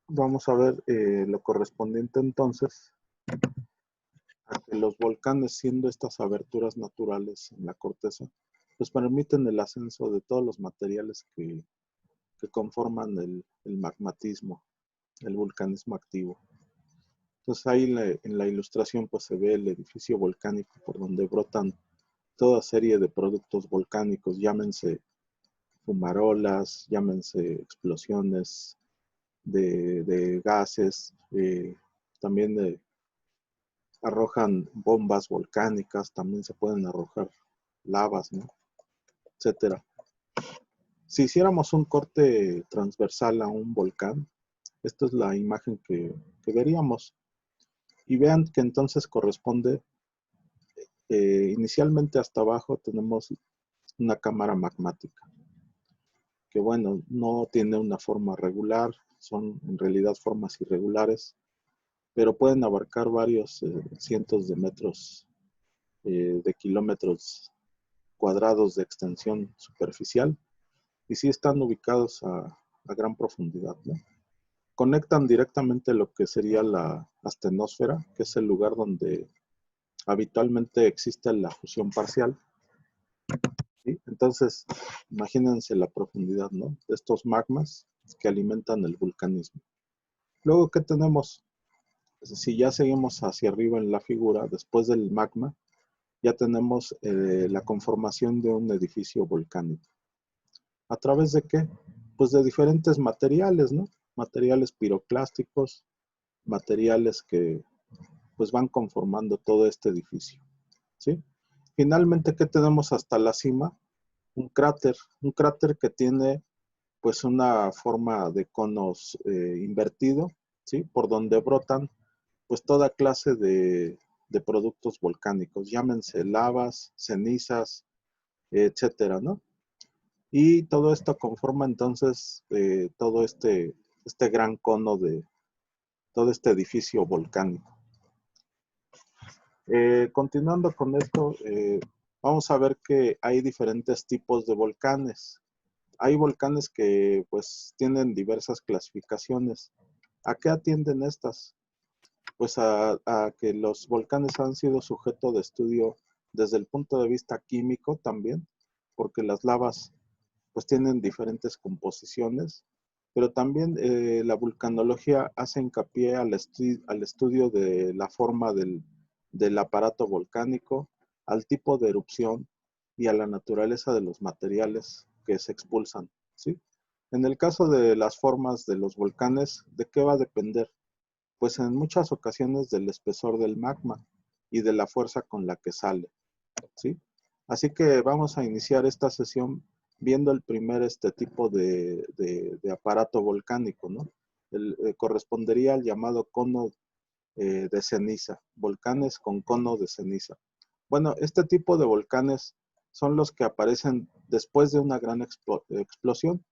vamos a ver lo correspondiente entonces a que los volcanes, siendo estas aberturas naturales en la corteza, pues permiten el ascenso de todos los materiales que conforman el magmatismo, el vulcanismo activo. Entonces ahí en la ilustración pues se ve el edificio volcánico por donde brotan toda serie de productos volcánicos, llámense fumarolas, llámense explosiones de gases, también arrojan bombas volcánicas, también se pueden arrojar lavas, ¿no? Etcétera. Si hiciéramos un corte transversal a un volcán, esta es la imagen que veríamos. Y vean que entonces corresponde, inicialmente hasta abajo tenemos una cámara magmática, que bueno, no tiene una forma regular, son en realidad formas irregulares, pero pueden abarcar varios cientos de metros, de kilómetros cuadrados de extensión superficial, y sí están ubicados a gran profundidad, ¿no? Conectan directamente lo que sería la astenosfera, que es el lugar donde habitualmente existe la fusión parcial, ¿sí? Entonces, imagínense la profundidad, ¿no?, de estos magmas que alimentan el vulcanismo. Luego, ¿qué tenemos? Si ya seguimos hacia arriba en la figura, después del magma, ya tenemos la conformación de un edificio volcánico. ¿A través de qué? Pues de diferentes materiales, ¿no? Materiales piroclásticos, materiales que pues van conformando todo este edificio, ¿sí? Finalmente, ¿qué tenemos hasta la cima? Un cráter que tiene pues una forma de conos invertido, ¿sí? Por donde brotan pues toda clase de productos volcánicos, llámense lavas, cenizas, etcétera, ¿no? Y todo esto conforma entonces todo este gran cono de todo este edificio volcánico. Continuando con esto, vamos a ver que hay diferentes tipos de volcanes. Hay volcanes que pues tienen diversas clasificaciones. ¿A qué atienden estas? Pues a que los volcanes han sido sujeto de estudio desde el punto de vista químico también, porque las lavas pues tienen diferentes composiciones, pero también la vulcanología hace hincapié al estudio de la forma del aparato volcánico, al tipo de erupción y a la naturaleza de los materiales que se expulsan, ¿sí? En el caso de las formas de los volcanes, ¿de qué va a depender? Pues en muchas ocasiones del espesor del magma y de la fuerza con la que sale, ¿sí? Así que vamos a iniciar esta sesión viendo el primer tipo de aparato volcánico, ¿no? Correspondería al llamado cono de ceniza, volcanes con cono de ceniza. Bueno, este tipo de volcanes son los que aparecen después de una gran explosión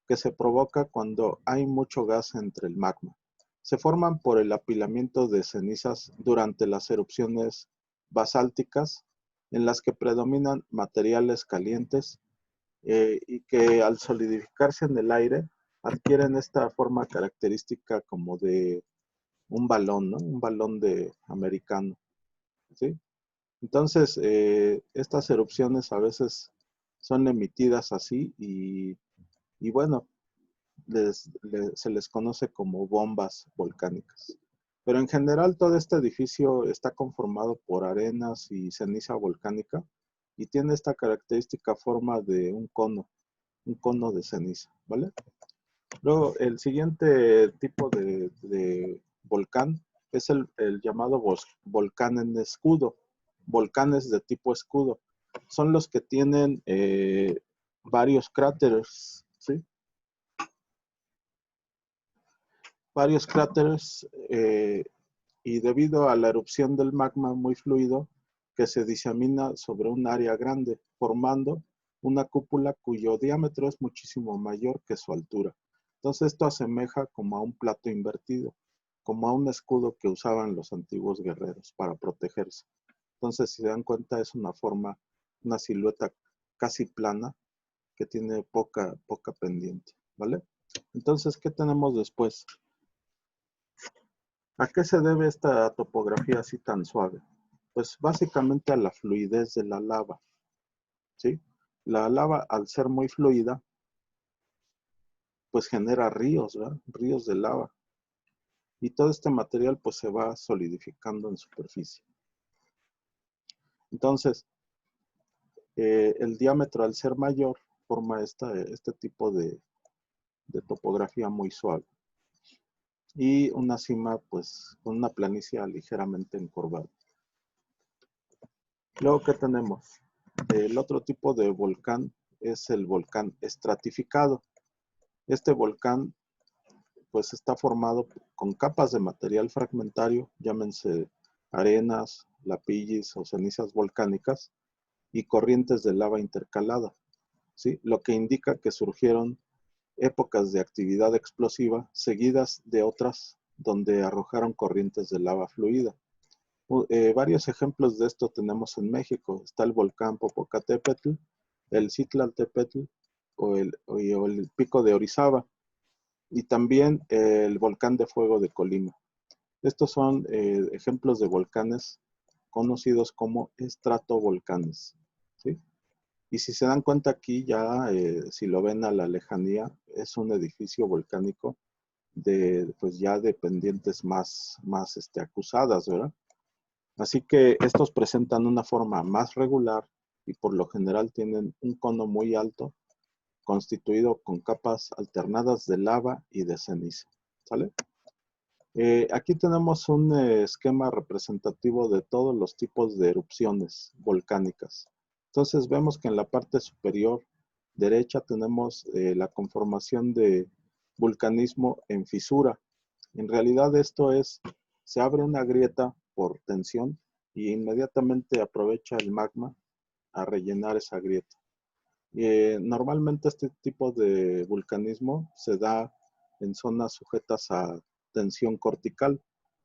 que se provoca cuando hay mucho gas entre el magma. Se forman por el apilamiento de cenizas durante las erupciones basálticas, en las que predominan materiales calientes y que al solidificarse en el aire adquieren esta forma característica como de un balón, ¿no? Un balón de americano, ¿sí? Entonces, estas erupciones a veces son emitidas así y bueno, se les conoce como bombas volcánicas. Pero en general todo este edificio está conformado por arenas y ceniza volcánica y tiene esta característica forma de un cono de ceniza, ¿vale? Luego, el siguiente tipo de volcán es el llamado volcán en escudo, volcanes de tipo escudo. Son los que tienen varios cráteres, ¿sí? Varios cráteres y debido a la erupción del magma muy fluido que se disemina sobre un área grande, formando una cúpula cuyo diámetro es muchísimo mayor que su altura. Entonces esto asemeja como a un plato invertido, como a un escudo que usaban los antiguos guerreros para protegerse. Entonces, si se dan cuenta, es una forma, una silueta casi plana que tiene poca pendiente, ¿vale? Entonces, ¿qué tenemos después? ¿A qué se debe esta topografía así tan suave? Pues básicamente a la fluidez de la lava, ¿sí? La lava, al ser muy fluida, pues genera ríos, ¿verdad? Ríos de lava. Y todo este material pues se va solidificando en superficie. Entonces, el diámetro al ser mayor forma este tipo de topografía muy suave. Y una cima pues con una planicie ligeramente encorvada. Luego, ¿qué tenemos? El otro tipo de volcán es el volcán estratificado. Este volcán pues está formado con capas de material fragmentario, llámense arenas, lapillis o cenizas volcánicas, y corrientes de lava intercalada, ¿sí? Lo que indica que surgieron épocas de actividad explosiva seguidas de otras donde arrojaron corrientes de lava fluida. Varios ejemplos de esto tenemos en México. Está el volcán Popocatépetl, el Citlaltépetl o el Pico de Orizaba, y también el volcán de fuego de Colima. Estos son ejemplos de volcanes conocidos como estratovolcanes, ¿sí? Y si se dan cuenta aquí ya, si lo ven a la lejanía, es un edificio volcánico de, pues ya de pendientes más acusadas, ¿verdad? Así que estos presentan una forma más regular y por lo general tienen un cono muy alto, constituido con capas alternadas de lava y de ceniza, ¿sale? Aquí tenemos un esquema representativo de todos los tipos de erupciones volcánicas. Entonces vemos que en la parte superior derecha tenemos la conformación de vulcanismo en fisura. En realidad esto es, se abre una grieta por tensión y inmediatamente aprovecha el magma a rellenar esa grieta. Normalmente este tipo de vulcanismo se da en zonas sujetas a tensión cortical,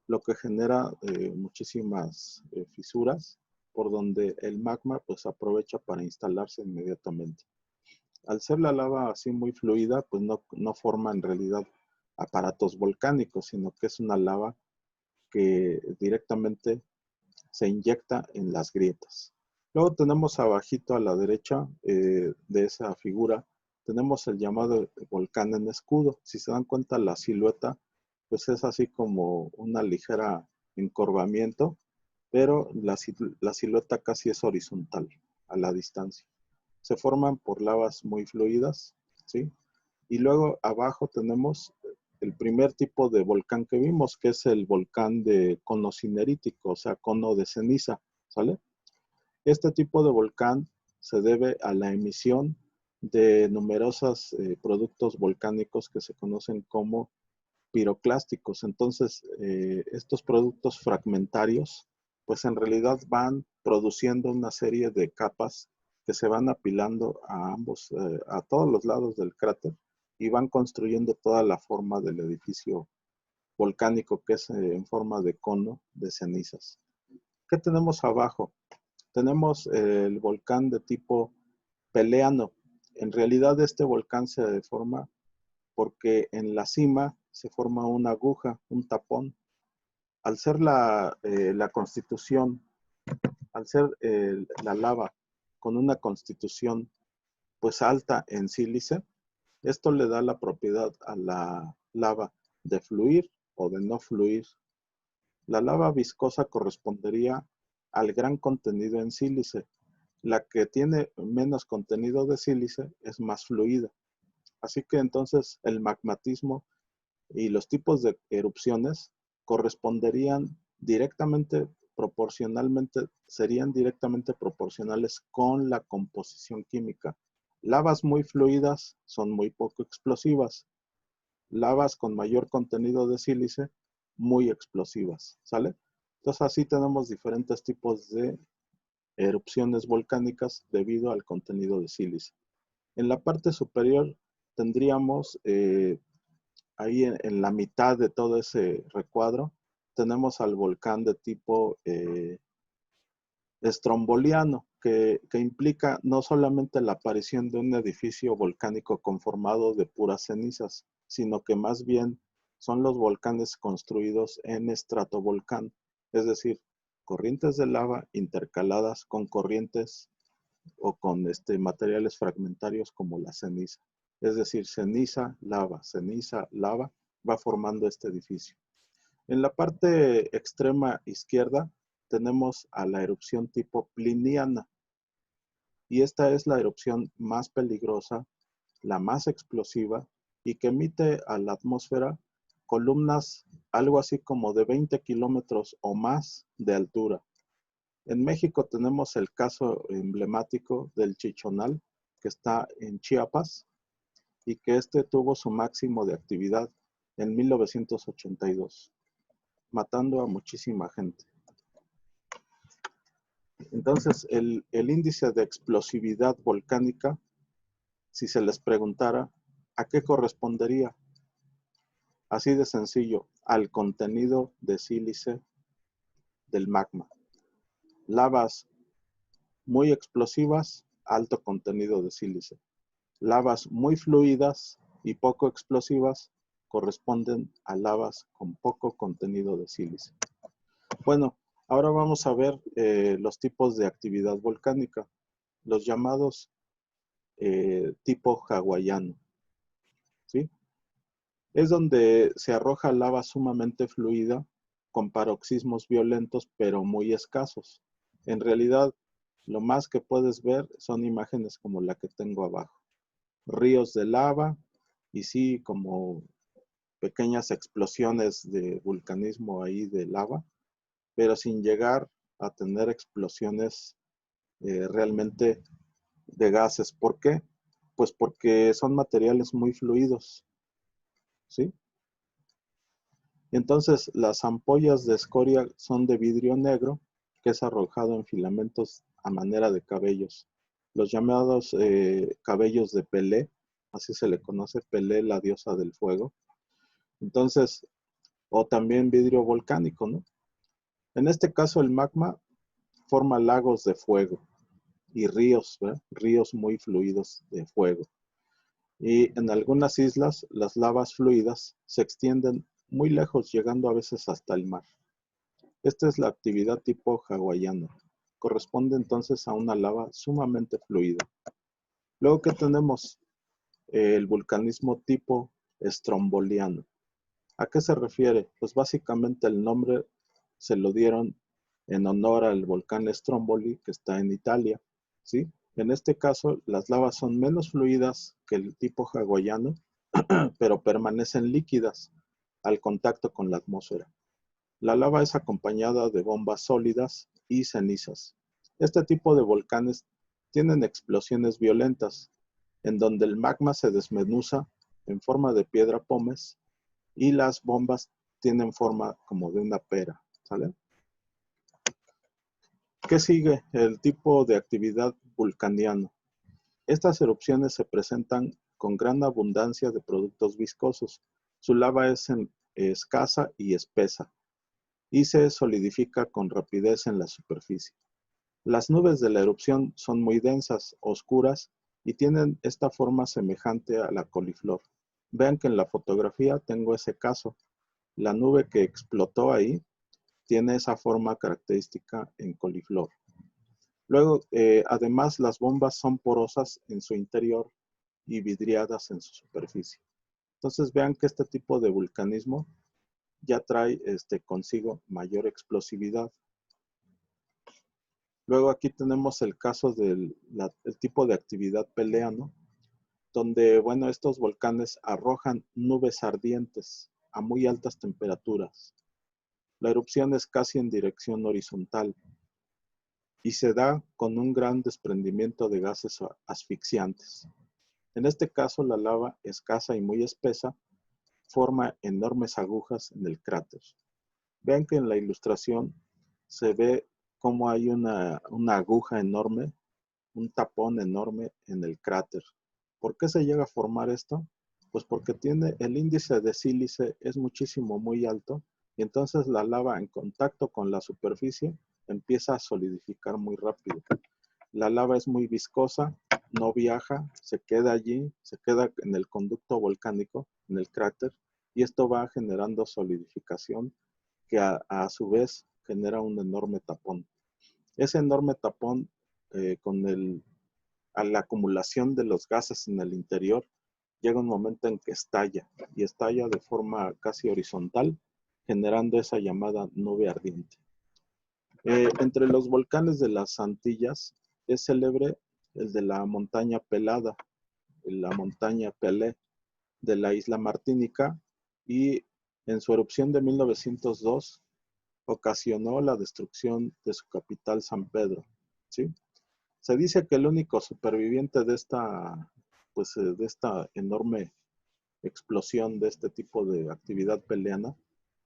lo que genera muchísimas fisuras por donde el magma pues aprovecha para instalarse inmediatamente. Al ser la lava así muy fluida, pues no forma en realidad aparatos volcánicos, sino que es una lava que directamente se inyecta en las grietas. Luego tenemos abajito a la derecha de esa figura, tenemos el llamado volcán en escudo. Si se dan cuenta, la silueta pues es así como una ligera encorvamiento, pero la silueta casi es horizontal a la distancia. Se forman por lavas muy fluidas, ¿sí? Y luego abajo tenemos el primer tipo de volcán que vimos, que es el volcán de cono cinerítico, o sea, cono de ceniza, ¿sale? Este tipo de volcán se debe a la emisión de numerosos productos volcánicos que se conocen como piroclásticos. Entonces, estos productos fragmentarios, pues en realidad van produciendo una serie de capas que se van apilando a todos los lados del cráter y van construyendo toda la forma del edificio volcánico que es en forma de cono de cenizas. ¿Qué tenemos abajo? Tenemos el volcán de tipo peleano. En realidad este volcán se forma porque en la cima se forma una aguja, un tapón. Al ser la constitución, al ser la lava con una constitución pues alta en sílice, esto le da la propiedad a la lava de fluir o de no fluir. La lava viscosa correspondería al gran contenido en sílice. La que tiene menos contenido de sílice es más fluida. Así que entonces el magmatismo y los tipos de erupciones corresponderían directamente, proporcionalmente, serían directamente proporcionales con la composición química. Lavas muy fluidas son muy poco explosivas. Lavas con mayor contenido de sílice, muy explosivas, ¿sale? Entonces así tenemos diferentes tipos de erupciones volcánicas debido al contenido de sílice. En la parte superior tendríamos ahí en la mitad de todo ese recuadro, tenemos al volcán de tipo estromboliano, que implica no solamente la aparición de un edificio volcánico conformado de puras cenizas, sino que más bien son los volcanes construidos en estratovolcán, es decir, corrientes de lava intercaladas con corrientes o con materiales fragmentarios como la ceniza. Es decir, ceniza, lava, va formando este edificio. En la parte extrema izquierda tenemos a la erupción tipo pliniana. Y esta es la erupción más peligrosa, la más explosiva y que emite a la atmósfera columnas algo así como de 20 kilómetros o más de altura. En México tenemos el caso emblemático del Chichonal, que está en Chiapas, y que tuvo su máximo de actividad en 1982, matando a muchísima gente. Entonces, el índice de explosividad volcánica, si se les preguntara, ¿a qué correspondería? Así de sencillo, al contenido de sílice del magma. Lavas muy explosivas, alto contenido de sílice. Lavas muy fluidas y poco explosivas corresponden a lavas con poco contenido de sílice. Bueno, ahora vamos a ver los tipos de actividad volcánica, los llamados tipo hawaiano, ¿sí? Es donde se arroja lava sumamente fluida con paroxismos violentos pero muy escasos. En realidad, lo más que puedes ver son imágenes como la que tengo abajo. Ríos de lava y sí, como pequeñas explosiones de vulcanismo ahí de lava, pero sin llegar a tener explosiones realmente de gases. ¿Por qué? Pues porque son materiales muy fluidos, ¿sí? Entonces, las ampollas de escoria son de vidrio negro, que es arrojado en filamentos a manera de cabellos. Los llamados cabellos de Pelé, así se le conoce, Pelé, la diosa del fuego. Entonces, o también vidrio volcánico, ¿no? En este caso, el magma forma lagos de fuego y ríos, ¿verdad? Ríos muy fluidos de fuego. Y en algunas islas, las lavas fluidas se extienden muy lejos, llegando a veces hasta el mar. Esta es la actividad tipo hawaiano. Corresponde entonces a una lava sumamente fluida. Luego que tenemos el vulcanismo tipo estromboliano. ¿A qué se refiere? Pues básicamente el nombre se lo dieron en honor al volcán Stromboli que está en Italia, ¿sí? En este caso, las lavas son menos fluidas que el tipo hawaiano, pero permanecen líquidas al contacto con la atmósfera. La lava es acompañada de bombas sólidas y cenizas. Este tipo de volcanes tienen explosiones violentas, en donde el magma se desmenuza en forma de piedra pómez y las bombas tienen forma como de una pera, ¿sale? ¿Qué sigue? El tipo de actividad vulcaniano. Estas erupciones se presentan con gran abundancia de productos viscosos. Su lava es escasa y espesa y se solidifica con rapidez en la superficie. Las nubes de la erupción son muy densas, oscuras y tienen esta forma semejante a la coliflor. Vean que en la fotografía tengo ese caso. La nube que explotó ahí tiene esa forma característica en coliflor. Luego, además, las bombas son porosas en su interior y vidriadas en su superficie. Entonces, vean que este tipo de vulcanismo ya trae consigo mayor explosividad. Luego aquí tenemos el caso del el tipo de actividad peleano, donde, bueno, estos volcanes arrojan nubes ardientes a muy altas temperaturas. La erupción es casi en dirección horizontal y se da con un gran desprendimiento de gases asfixiantes. En este caso, la lava, escasa y muy espesa, forma enormes agujas en el cráter. Vean que en la ilustración se ve cómo hay una aguja enorme, un tapón enorme en el cráter. ¿Por qué se llega a formar esto? Pues porque tiene el índice de sílice es muchísimo, muy alto, y entonces la lava en contacto con la superficie empieza a solidificar muy rápido. La lava es muy viscosa, no viaja, se queda allí, se queda en el conducto volcánico, en el cráter, y esto va generando solidificación que a su vez genera un enorme tapón. Ese enorme tapón a la acumulación de los gases en el interior, llega un momento en que estalla y estalla de forma casi horizontal, generando esa llamada nube ardiente. Entre los volcanes de las Antillas es célebre el de la montaña Pelada, la montaña Pelé de la isla Martínica, y en su erupción de 1902 ocasionó la destrucción de su capital, San Pedro, ¿sí? Se dice que el único superviviente de esta enorme explosión de este tipo de actividad peleana,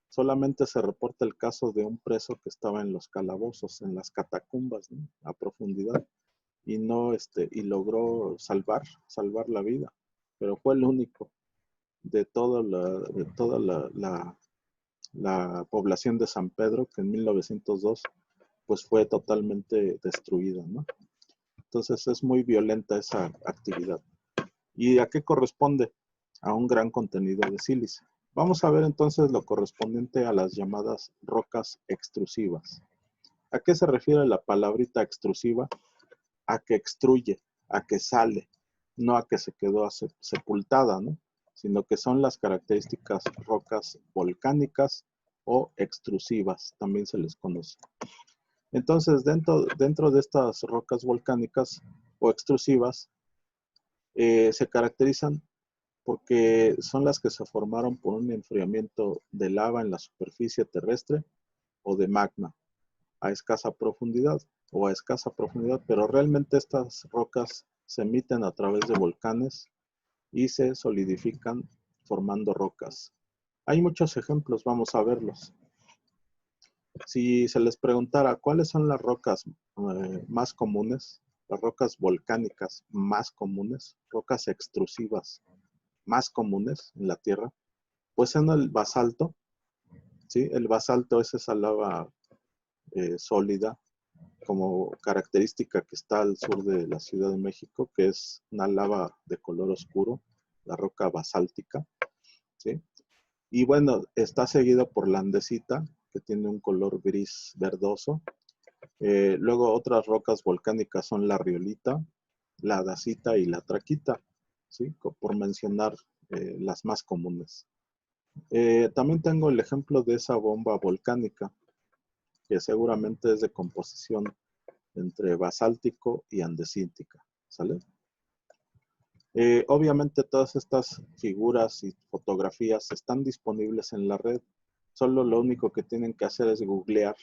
solamente se reporta el caso de un preso que estaba en los calabozos, en las catacumbas, ¿no?, a profundidad, y y logró salvar la vida, pero fue el único de toda la población de San Pedro, que en 1902 pues fue totalmente destruida, ¿no? Entonces es muy violenta esa actividad. ¿Y a qué corresponde? A un gran contenido de sílice. Vamos a ver entonces lo correspondiente a las llamadas rocas extrusivas. ¿A qué se refiere la palabrita extrusiva? A que extruye, a que sale, no a que se quedó sepultada, ¿no?, sino que son las características rocas volcánicas o extrusivas, también se les conoce. Entonces, dentro de estas rocas volcánicas o extrusivas, se caracterizan porque son las que se formaron por un enfriamiento de lava en la superficie terrestre o de magma a escasa profundidad pero realmente estas rocas se emiten a través de volcanes y se solidifican formando rocas. Hay muchos ejemplos, vamos a verlos. Si se les preguntara cuáles son las rocas más comunes, las rocas volcánicas más comunes, rocas extrusivas más comunes en la Tierra, pues en el basalto, ¿sí? El basalto es esa lava sólida, como característica que está al sur de la Ciudad de México, que es una lava de color oscuro, la roca basáltica, ¿sí? Y bueno, está seguida por la andesita, que tiene un color gris verdoso. Luego otras rocas volcánicas son la riolita, la dacita y la traquita, ¿sí?, por mencionar las más comunes. También tengo el ejemplo de esa bomba volcánica, que seguramente es de composición entre basáltico y andesítica, ¿sale? Obviamente todas estas figuras y fotografías están disponibles en la red. Solo lo único que tienen que hacer es googlear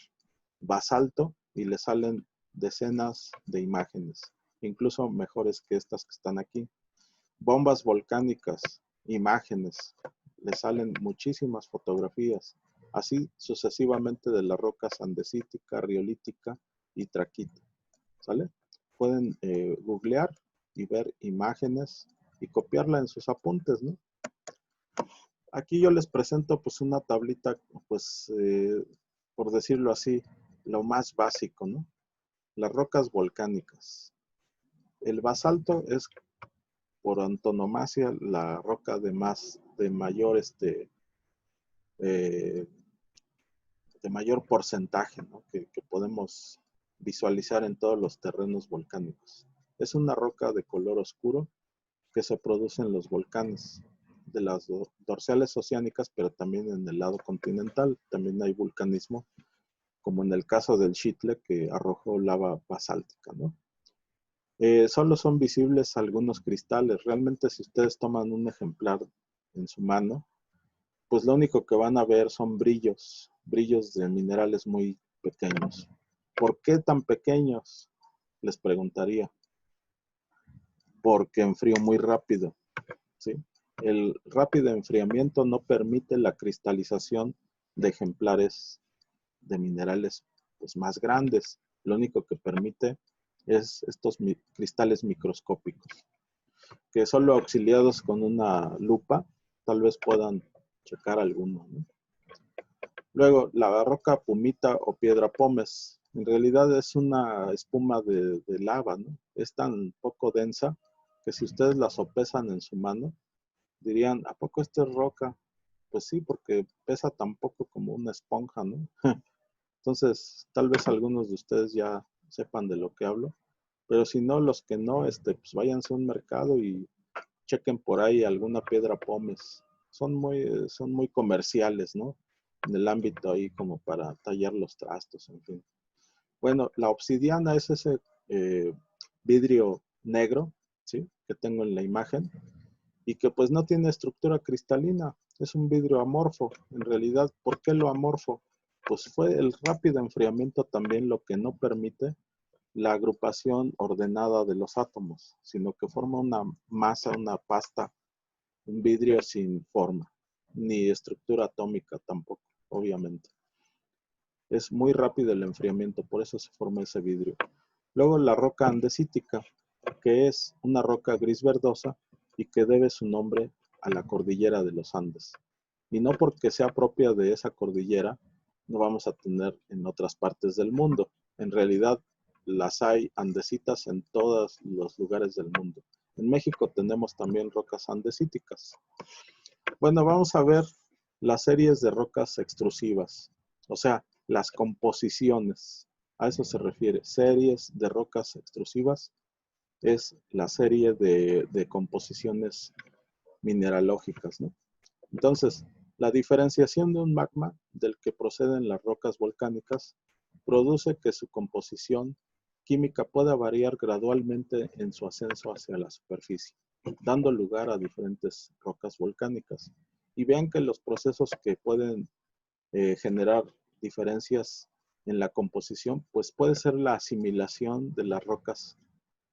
basalto y les salen decenas de imágenes, incluso mejores que estas que están aquí. Bombas volcánicas, imágenes, les salen muchísimas fotografías, así sucesivamente de las rocas andesítica, riolítica y traquita, ¿sale? Pueden googlear y ver imágenes y copiarla en sus apuntes, ¿no? Aquí yo les presento pues una tablita, pues por decirlo así, lo más básico, ¿no? Las rocas volcánicas. El basalto es por antonomasia la roca de mayor eh, de mayor porcentaje, ¿no?, que podemos visualizar en todos los terrenos volcánicos. Es una roca de color oscuro que se produce en los volcanes de las dorsales oceánicas, pero también en el lado continental. También hay vulcanismo, como en el caso del Xitle, que arrojó lava basáltica, ¿no? Solo son visibles algunos cristales. Realmente, si ustedes toman un ejemplar en su mano, pues lo único que van a ver son brillos de minerales muy pequeños. ¿Por qué tan pequeños?, les preguntaría. Porque enfrío muy rápido, ¿sí? El rápido enfriamiento no permite la cristalización de ejemplares de minerales pues, más grandes. Lo único que permite es estos cristales microscópicos, que solo auxiliados con una lupa tal vez puedan checar alguno, ¿no? Luego, la roca pumita o piedra pómez, en realidad es una espuma de lava, ¿no? Es tan poco densa que si ustedes la sopesan en su mano, dirían, ¿a poco esto es roca? Pues sí, porque pesa tan poco como una esponja, ¿no? Entonces, tal vez algunos de ustedes ya sepan de lo que hablo, pero si no, los que no, pues váyanse a un mercado y chequen por ahí alguna piedra pómez. Son muy comerciales, ¿no? En el ámbito ahí como para tallar los trastos, en fin. Bueno, la obsidiana es ese vidrio negro, ¿sí? Que tengo en la imagen y que pues no tiene estructura cristalina. Es un vidrio amorfo. En realidad, ¿por qué lo amorfo? Pues fue el rápido enfriamiento también lo que no permite la agrupación ordenada de los átomos, sino que forma una masa, una pasta, un vidrio sin forma, ni estructura atómica tampoco, obviamente. Es muy rápido el enfriamiento, por eso se forma ese vidrio. Luego la roca andesítica, que es una roca gris verdosa y que debe su nombre a la cordillera de los Andes. Y no porque sea propia de esa cordillera, no vamos a tener en otras partes del mundo. En realidad, las hay andesitas en todos los lugares del mundo. En México tenemos también rocas andesíticas. Bueno, vamos a ver las series de rocas extrusivas, o sea, las composiciones. A eso se refiere. Series de rocas extrusivas es la serie de composiciones mineralógicas, ¿no? Entonces, la diferenciación de un magma del que proceden las rocas volcánicas produce que su composición química pueda variar gradualmente en su ascenso hacia la superficie, dando lugar a diferentes rocas volcánicas. Y vean que los procesos que pueden generar diferencias en la composición, pues puede ser la asimilación de las rocas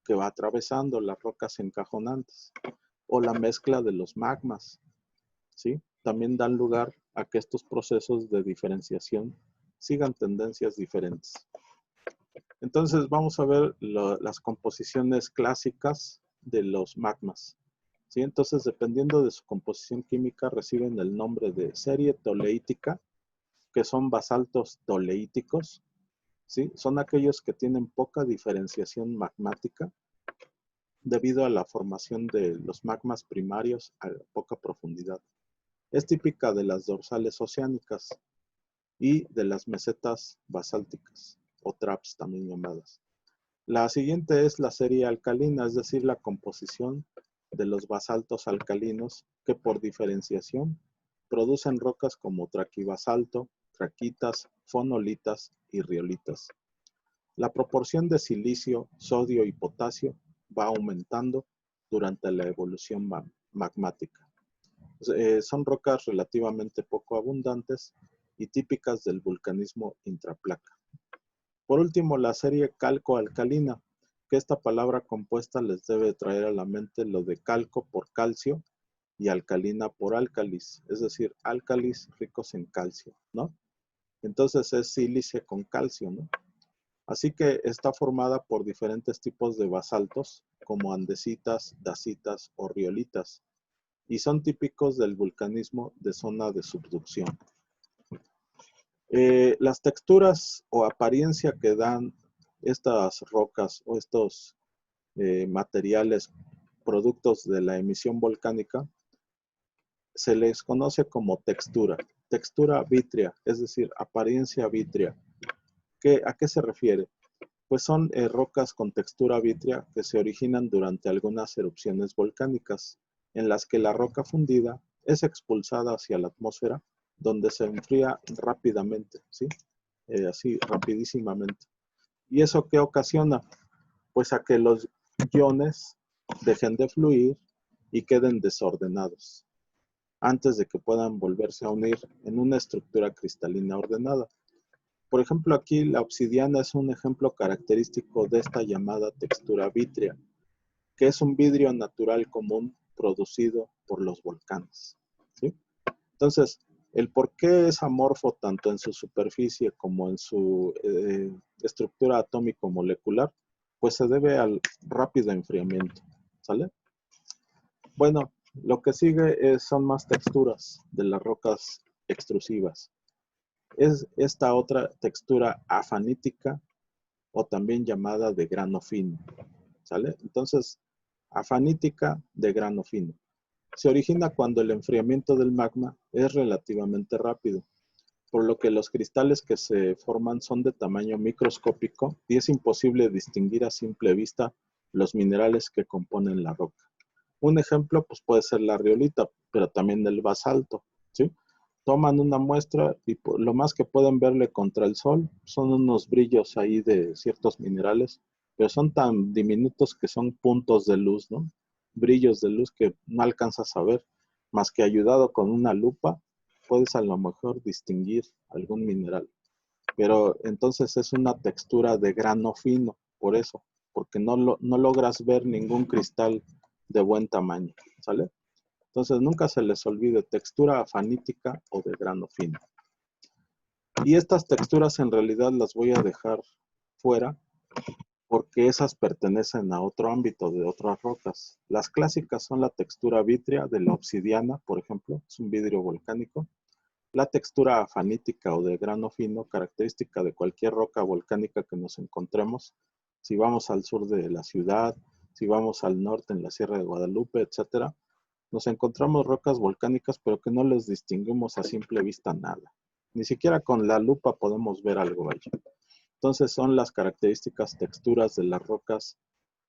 que va atravesando, las rocas encajonantes, o la mezcla de los magmas, ¿sí? También dan lugar a que estos procesos de diferenciación sigan tendencias diferentes. Entonces vamos a ver las composiciones clásicas de los magmas, ¿sí? Entonces, dependiendo de su composición química, reciben el nombre de serie toleítica, que son basaltos toleíticos, ¿sí? Son aquellos que tienen poca diferenciación magmática debido a la formación de los magmas primarios a poca profundidad. Es típica de las dorsales oceánicas y de las mesetas basálticas, o traps también llamadas. La siguiente es la serie alcalina, es decir, la composición de los basaltos alcalinos que por diferenciación producen rocas como traquibasalto, traquitas, fonolitas y riolitas. La proporción de silicio, sodio y potasio va aumentando durante la evolución magmática. Son rocas relativamente poco abundantes y típicas del vulcanismo intraplaca. Por último, la serie calco-alcalina, que esta palabra compuesta les debe traer a la mente lo de calco por calcio y alcalina por álcalis, es decir, álcalis ricos en calcio, ¿no? Entonces es sílice con calcio, ¿no? Así que está formada por diferentes tipos de basaltos, como andesitas, dacitas o riolitas, y son típicos del vulcanismo de zona de subducción. Las texturas o apariencia que dan estas rocas o estos materiales productos de la emisión volcánica se les conoce como textura vítrea, es decir, apariencia vítrea. ¿A qué se refiere? Pues son rocas con textura vítrea que se originan durante algunas erupciones volcánicas, en las que la roca fundida es expulsada hacia la atmósfera, donde se enfría rápidamente, ¿sí? Así, rapidísimamente. ¿Y eso qué ocasiona? Pues a que los iones dejen de fluir y queden desordenados, antes de que puedan volverse a unir en una estructura cristalina ordenada. Por ejemplo, aquí la obsidiana es un ejemplo característico de esta llamada textura vítrea, que es un vidrio natural común producido por los volcanes, ¿sí? Entonces, el por qué es amorfo tanto en su superficie como en su estructura atómico-molecular, pues se debe al rápido enfriamiento, ¿sale? Bueno, lo que sigue son más texturas de las rocas extrusivas. Es esta otra textura afanítica o también llamada de grano fino, ¿sale? Entonces, afanítica de grano fino. Se origina cuando el enfriamiento del magma es relativamente rápido, por lo que los cristales que se forman son de tamaño microscópico y es imposible distinguir a simple vista los minerales que componen la roca. Un ejemplo pues puede ser la riolita, pero también el basalto, ¿sí? Toman una muestra y lo más que pueden verle contra el sol son unos brillos ahí de ciertos minerales, pero son tan diminutos que son puntos de luz, ¿no? Brillos de luz que no alcanzas a ver, más que ayudado con una lupa, puedes a lo mejor distinguir algún mineral. Pero entonces es una textura de grano fino, por eso, porque no logras ver ningún cristal de buen tamaño, ¿sale? Entonces nunca se les olvide textura afanítica o de grano fino. Y estas texturas en realidad las voy a dejar fuera porque esas pertenecen a otro ámbito de otras rocas. Las clásicas son la textura vítrea de la obsidiana, por ejemplo, es un vidrio volcánico. La textura afanítica o de grano fino, característica de cualquier roca volcánica que nos encontremos. Si vamos al sur de la ciudad, si vamos al norte en la Sierra de Guadalupe, etcétera, nos encontramos rocas volcánicas, pero que no les distinguimos a simple vista nada. Ni siquiera con la lupa podemos ver algo allí. Entonces son las características texturas de las rocas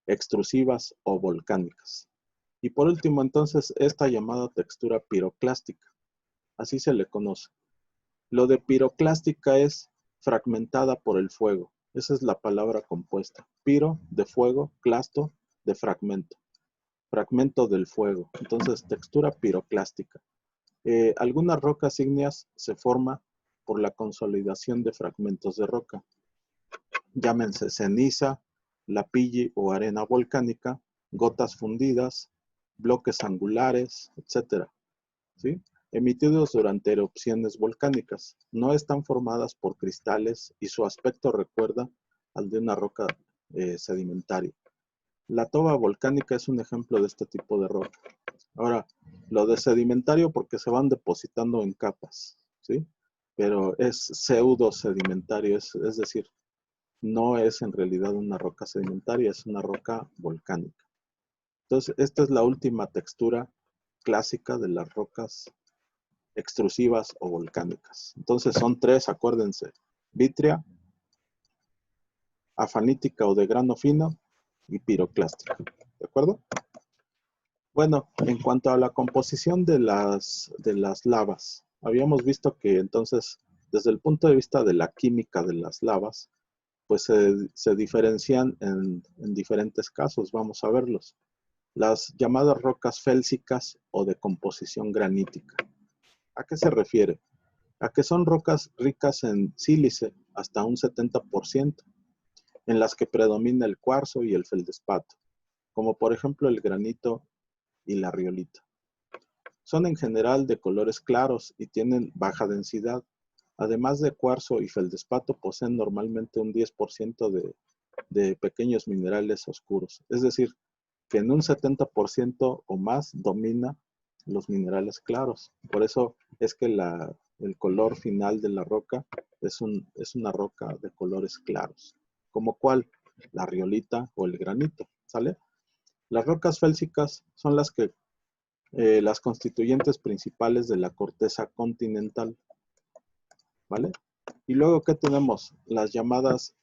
extrusivas o volcánicas. Y por último, entonces, esta llamada textura piroclástica. Así se le conoce. Lo de piroclástica es fragmentada por el fuego. Esa es la palabra compuesta. Piro, de fuego, clasto, de fragmento. Fragmento del fuego. Entonces, textura piroclástica. Algunas rocas ígneas se forman por la consolidación de fragmentos de roca. Llámense ceniza, lapilli o arena volcánica, gotas fundidas, bloques angulares, etc. ¿Sí? Emitidos durante erupciones volcánicas. No están formadas por cristales y su aspecto recuerda al de una roca sedimentaria. La toba volcánica es un ejemplo de este tipo de roca. Ahora, lo de sedimentario porque se van depositando en capas, ¿sí? Pero es pseudo sedimentario, es decir, no es en realidad una roca sedimentaria, es una roca volcánica. Entonces, esta es la última textura clásica de las rocas extrusivas o volcánicas. Entonces son tres, acuérdense, vítrea, afanítica o de grano fino y piroclástica. ¿De acuerdo? Bueno, en cuanto a la composición de las lavas, habíamos visto que entonces, desde el punto de vista de la química de las lavas, pues se diferencian en diferentes casos, vamos a verlos. Las llamadas rocas félsicas o de composición granítica. ¿A qué se refiere? A que son rocas ricas en sílice, hasta un 70%, en las que predomina el cuarzo y el feldespato, como por ejemplo el granito y la riolita. Son en general de colores claros y tienen baja densidad. Además de cuarzo y feldespato, poseen normalmente un 10% de pequeños minerales oscuros. Es decir, que en un 70% o más domina los minerales claros. Por eso es que el color final de la roca es una roca de colores claros. ¿Como cuál? La riolita o el granito, ¿sale? Las rocas félsicas son las constituyentes principales de la corteza continental, ¿vale? Y luego, ¿qué tenemos? Las llamadas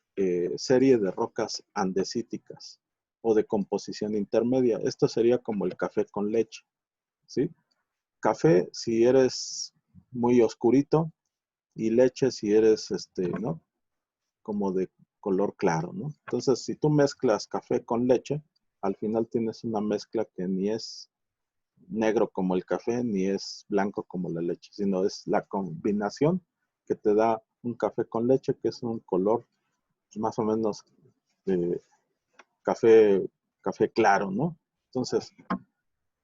serie de rocas andesíticas o de composición intermedia. Esto sería como el café con leche, ¿sí? Café si eres muy oscurito y leche si eres, ¿no? Como de color claro, ¿no? Entonces, si tú mezclas café con leche, al final tienes una mezcla que ni es negro como el café, ni es blanco como la leche, sino es la combinación que te da un café con leche, que es un color pues, más o menos café, café claro, ¿no? Entonces,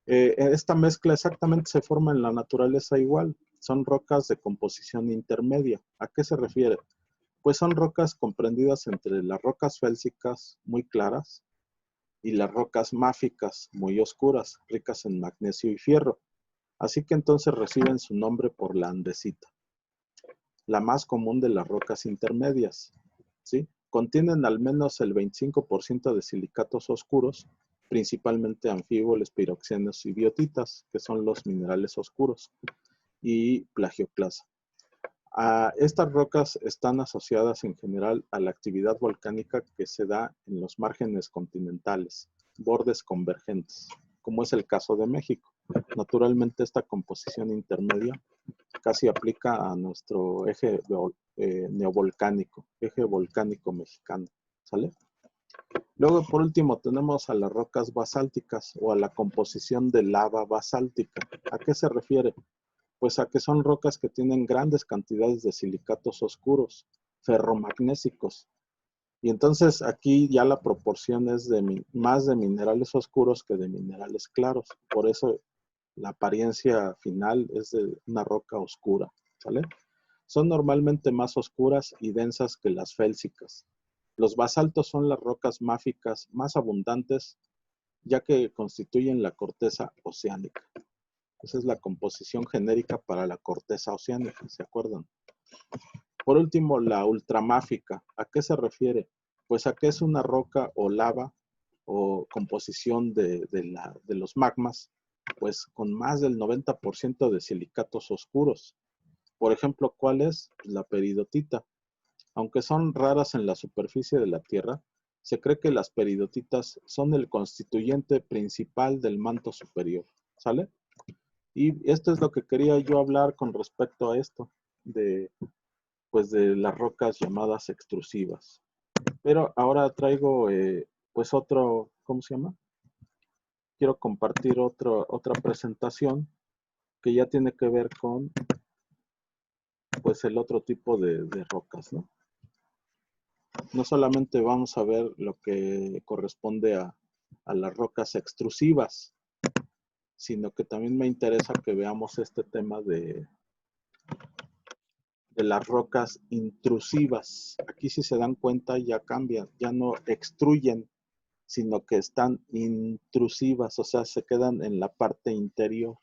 esta mezcla exactamente se forma en la naturaleza igual. Son rocas de composición intermedia. ¿A qué se refiere? Pues son rocas comprendidas entre las rocas félsicas muy claras y las rocas máficas muy oscuras, ricas en magnesio y fierro. Así que entonces reciben su nombre por la andesita, la más común de las rocas intermedias, ¿sí? Contienen al menos el 25% de silicatos oscuros, principalmente anfíboles, piroxenos y biotitas, que son los minerales oscuros. y plagioclasa. Estas rocas están asociadas en general a la actividad volcánica que se da en los márgenes continentales, bordes convergentes, como es el caso de México. Naturalmente, esta composición intermedia casi aplica a nuestro eje neovolcánico, eje volcánico mexicano, ¿sale? Luego, por último, tenemos a las rocas basálticas o a la composición de lava basáltica. ¿A qué se refiere? Pues a que son rocas que tienen grandes cantidades de silicatos oscuros, ferromagnésicos. Y entonces aquí ya la proporción es más de minerales oscuros que de minerales claros. Por eso la apariencia final es de una roca oscura, ¿sale? Son normalmente más oscuras y densas que las félsicas. Los basaltos son las rocas máficas más abundantes, ya que constituyen la corteza oceánica. Esa es la composición genérica para la corteza oceánica, ¿se acuerdan? Por último, la ultramáfica. ¿A qué se refiere? Pues a que es una roca o lava o composición de los magmas, pues con más del 90% de silicatos oscuros. Por ejemplo, ¿cuál es? La peridotita. Aunque son raras en la superficie de la Tierra, se cree que las peridotitas son el constituyente principal del manto superior. ¿Sale? Y esto es lo que quería yo hablar con respecto a esto, pues de las rocas llamadas extrusivas. Pero ahora traigo, pues otro, ¿cómo se llama? Quiero compartir otra presentación que ya tiene que ver con, pues el otro tipo de rocas, ¿no? No solamente vamos a ver lo que corresponde a las rocas extrusivas, sino que también me interesa que veamos este tema de las rocas intrusivas. Aquí si se dan cuenta ya cambian, ya no extruyen, sino que están intrusivas, o sea, se quedan en la parte interior.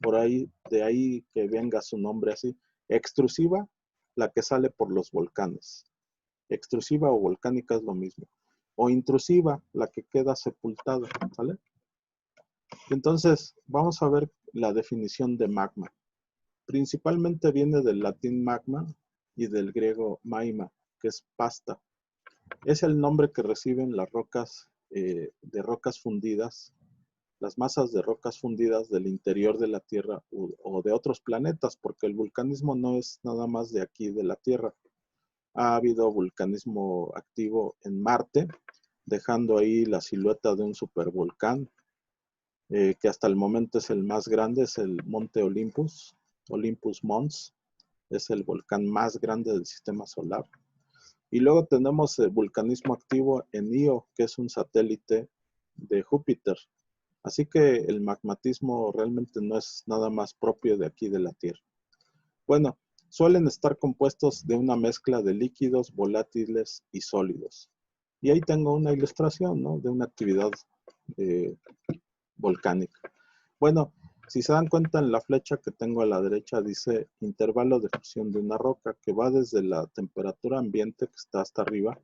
Por ahí, de ahí que venga su nombre así. Extrusiva, la que sale por los volcanes. Extrusiva o volcánica es lo mismo. O intrusiva, la que queda sepultada, ¿sale? Entonces, vamos a ver la definición de magma. Principalmente viene del latín magma y del griego maima, que es pasta. Es el nombre que reciben las rocas de rocas fundidas, las masas de rocas fundidas del interior de la Tierra o de otros planetas, porque el vulcanismo no es nada más de aquí, de la Tierra. Ha habido vulcanismo activo en Marte, dejando ahí la silueta de un supervolcán, que hasta el momento es el más grande, es el Monte Olympus, Olympus Mons, es el volcán más grande del sistema solar. Y luego tenemos el vulcanismo activo en Io, que es un satélite de Júpiter. Así que el magmatismo realmente no es nada más propio de aquí de la Tierra. Bueno, suelen estar compuestos de una mezcla de líquidos, volátiles y sólidos. Y ahí tengo una ilustración, ¿no?, de una actividad volcánica. Bueno, si se dan cuenta en la flecha que tengo a la derecha dice intervalo de fusión de una roca, que va desde la temperatura ambiente, que está hasta arriba,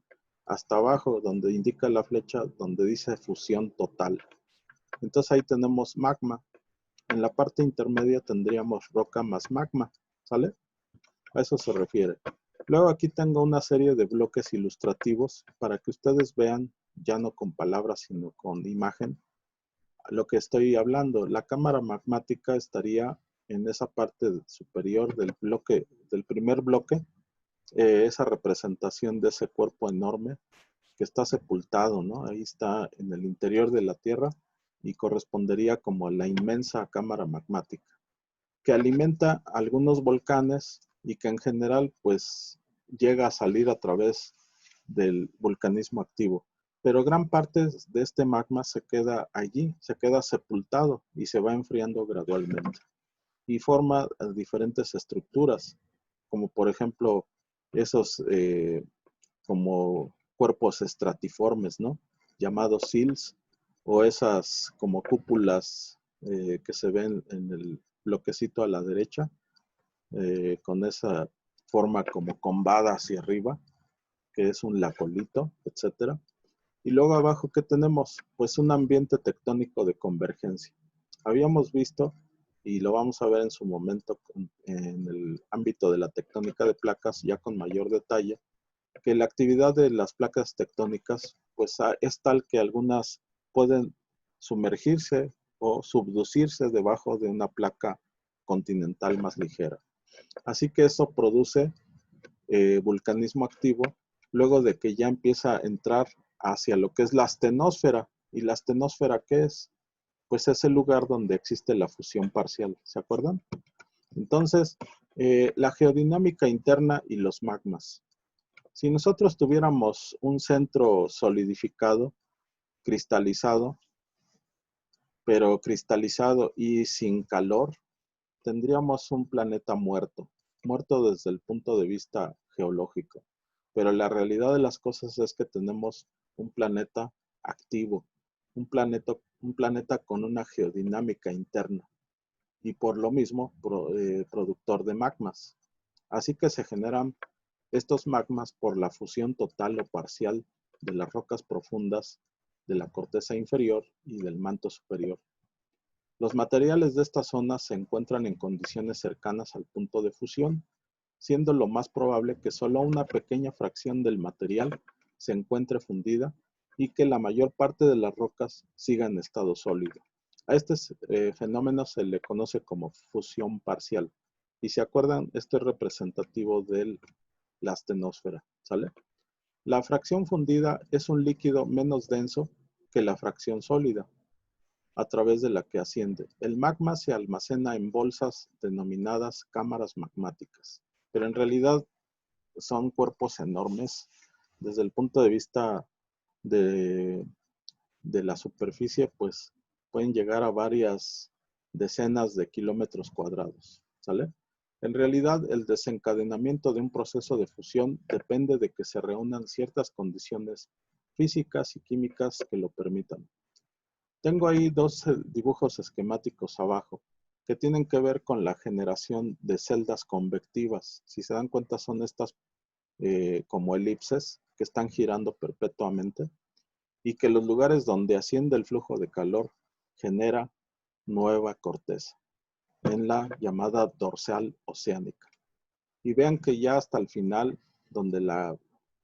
hasta abajo, donde indica la flecha, donde dice fusión total. Entonces ahí tenemos magma. En la parte intermedia tendríamos roca más magma, ¿sale? A eso se refiere. Luego aquí tengo una serie de bloques ilustrativos para que ustedes vean, ya no con palabras, sino con imagen, lo que estoy hablando. La cámara magmática estaría en esa parte superior del bloque, del primer bloque, esa representación de ese cuerpo enorme que está sepultado, ¿no? Ahí está en el interior de la Tierra y correspondería como a la inmensa cámara magmática, que alimenta algunos volcanes y que en general pues llega a salir a través del vulcanismo activo. Pero gran parte de este magma se queda allí, se queda sepultado y se va enfriando gradualmente. Y forma diferentes estructuras, como por ejemplo esos como cuerpos estratiformes, ¿no?, llamados sills, o esas como cúpulas que se ven en el bloquecito a la derecha, con esa forma como combada hacia arriba, que es un lacolito, etcétera. Y luego abajo, ¿qué tenemos? Pues un ambiente tectónico de convergencia. Habíamos visto y lo vamos a ver en su momento en el ámbito de la tectónica de placas ya con mayor detalle, que la actividad de las placas tectónicas pues es tal que algunas pueden sumergirse o subducirse debajo de una placa continental más ligera. Así que eso produce vulcanismo activo luego de que ya empieza a entrar hacia lo que es la astenosfera. ¿Y la astenosfera qué es? Pues es el lugar donde existe la fusión parcial, ¿se acuerdan? Entonces, la geodinámica interna y los magmas. Si nosotros tuviéramos un centro solidificado, cristalizado, pero cristalizado y sin calor, tendríamos un planeta muerto, muerto desde el punto de vista geológico. Pero la realidad de las cosas es que tenemos un planeta activo, un planeta con una geodinámica interna y por lo mismo productor de magmas. Así que se generan estos magmas por la fusión total o parcial de las rocas profundas de la corteza inferior y del manto superior. Los materiales de esta zona se encuentran en condiciones cercanas al punto de fusión, siendo lo más probable que solo una pequeña fracción del material se encuentre fundida y que la mayor parte de las rocas siga en estado sólido. A este fenómeno se le conoce como fusión parcial. Y si acuerdan, esto es representativo de la astenosfera, ¿sale? La fracción fundida es un líquido menos denso que la fracción sólida, a través de la que asciende. El magma se almacena en bolsas denominadas cámaras magmáticas, pero en realidad son cuerpos enormes desde el punto de vista de, de la superficie, pues pueden llegar a varias decenas de kilómetros cuadrados, ¿sale? En realidad, el desencadenamiento de un proceso de fusión depende de que se reúnan ciertas condiciones físicas y químicas que lo permitan. Tengo ahí dos dibujos esquemáticos abajo que tienen que ver con la generación de celdas convectivas. Si se dan cuenta, son estas como elipses que están girando perpetuamente y que los lugares donde asciende el flujo de calor genera nueva corteza en la llamada dorsal oceánica. Y vean que ya hasta el final, donde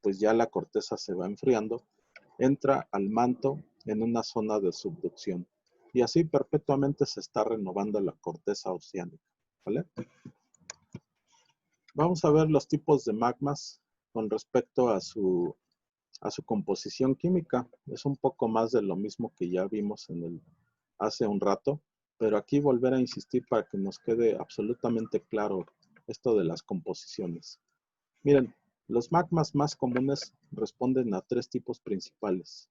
pues ya la corteza se va enfriando, entra al manto en una zona de subducción. Y así perpetuamente se está renovando la corteza oceánica, ¿vale? Vamos a ver los tipos de magmas con respecto a su composición química. Es un poco más de lo mismo que ya vimos hace un rato, pero aquí volver a insistir para que nos quede absolutamente claro esto de las composiciones. Miren, los magmas más comunes responden a tres tipos principales: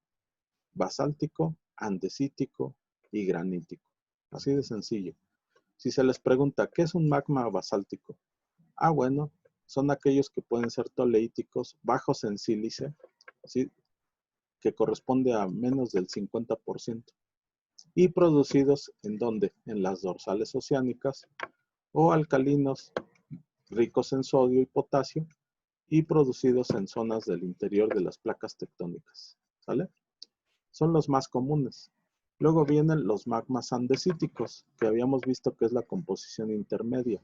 basáltico, andesítico y granítico. Así de sencillo. Si se les pregunta, ¿qué es un magma basáltico? Bueno, son aquellos que pueden ser toleíticos, bajos en sílice, ¿sí?, que corresponde a menos del 50%, y producidos ¿en dónde? En las dorsales oceánicas, o alcalinos ricos en sodio y potasio, y producidos en zonas del interior de las placas tectónicas, ¿sale? Son los más comunes. Luego vienen los magmas andesíticos, que habíamos visto que es la composición intermedia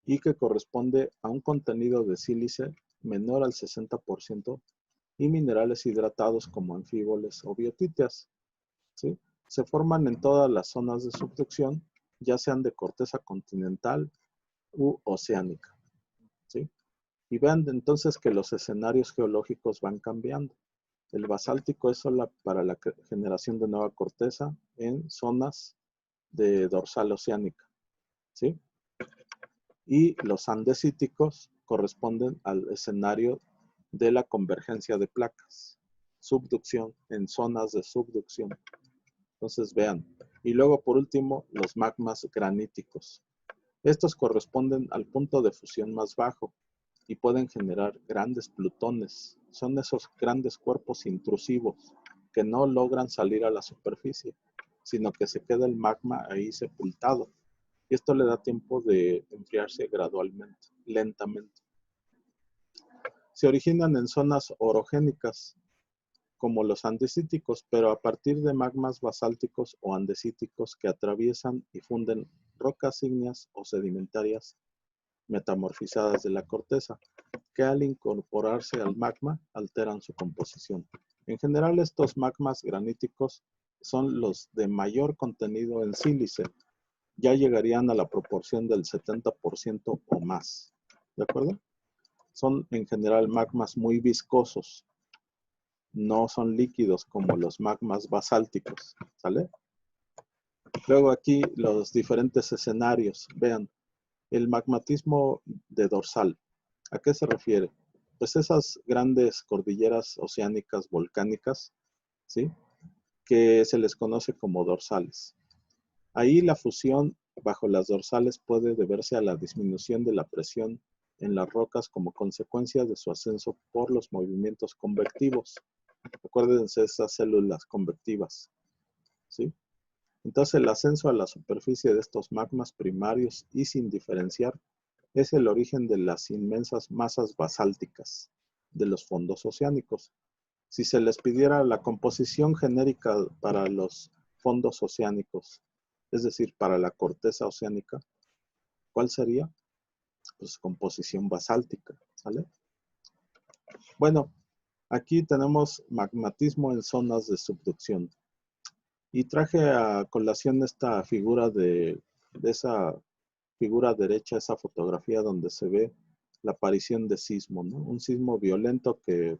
y que corresponde a un contenido de sílice menor al 60% y minerales hidratados como anfíboles o biotíteas, ¿sí? Se forman en todas las zonas de subducción, ya sean de corteza continental u oceánica, ¿sí? Y vean entonces que los escenarios geológicos van cambiando. El basáltico es solo para la generación de nueva corteza en zonas de dorsal oceánica, ¿sí? Y los andesíticos corresponden al escenario de la convergencia de placas, subducción, en zonas de subducción. Entonces vean. Y luego por último, los magmas graníticos. Estos corresponden al punto de fusión más bajo y pueden generar grandes plutones. Son esos grandes cuerpos intrusivos que no logran salir a la superficie, sino que se queda el magma ahí sepultado. Y esto le da tiempo de enfriarse gradualmente, lentamente. Se originan en zonas orogénicas, como los andesíticos, pero a partir de magmas basálticos o andesíticos que atraviesan y funden rocas ígneas o sedimentarias metamorfizadas de la corteza, que al incorporarse al magma alteran su composición. En general, estos magmas graníticos son los de mayor contenido en sílice, ya llegarían a la proporción del 70% o más. ¿De acuerdo? Son en general magmas muy viscosos, no son líquidos como los magmas basálticos, ¿sale? Luego aquí los diferentes escenarios. Vean, el magmatismo de dorsal. ¿A qué se refiere? Pues esas grandes cordilleras oceánicas volcánicas, ¿sí? Que se les conoce como dorsales. Ahí la fusión bajo las dorsales puede deberse a la disminución de la presión en las rocas como consecuencia de su ascenso por los movimientos convectivos. Acuérdense de esas células convectivas, ¿sí? Entonces el ascenso a la superficie de estos magmas primarios y sin diferenciar es el origen de las inmensas masas basálticas de los fondos oceánicos. Si se les pidiera la composición genérica para los fondos oceánicos, es decir, para la corteza oceánica, ¿cuál sería? Pues composición basáltica, ¿sale? Bueno, aquí tenemos magmatismo en zonas de subducción. Y traje a colación esta figura de esa figura derecha, esa fotografía donde se ve la aparición de sismo, ¿no? Un sismo violento que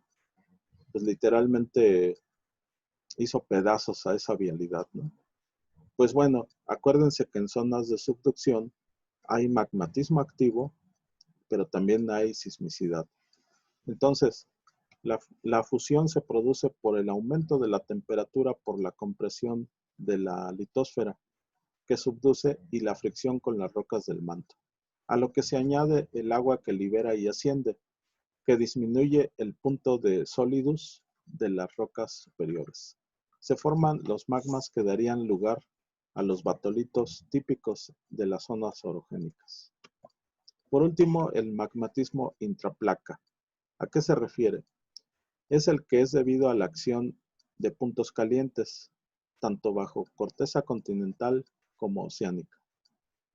pues, literalmente hizo pedazos a esa vialidad, ¿no? Pues bueno, acuérdense que en zonas de subducción hay magmatismo activo, pero también hay sismicidad. Entonces, la fusión se produce por el aumento de la temperatura por la compresión de la litosfera, que subduce, y la fricción con las rocas del manto, a lo que se añade el agua que libera y asciende, que disminuye el punto de solidus de las rocas superiores. Se forman los magmas que darían lugar a los batolitos típicos de las zonas orogénicas. Por último, el magmatismo intraplaca. ¿A qué se refiere? Es el que es debido a la acción de puntos calientes, tanto bajo corteza continental como oceánica.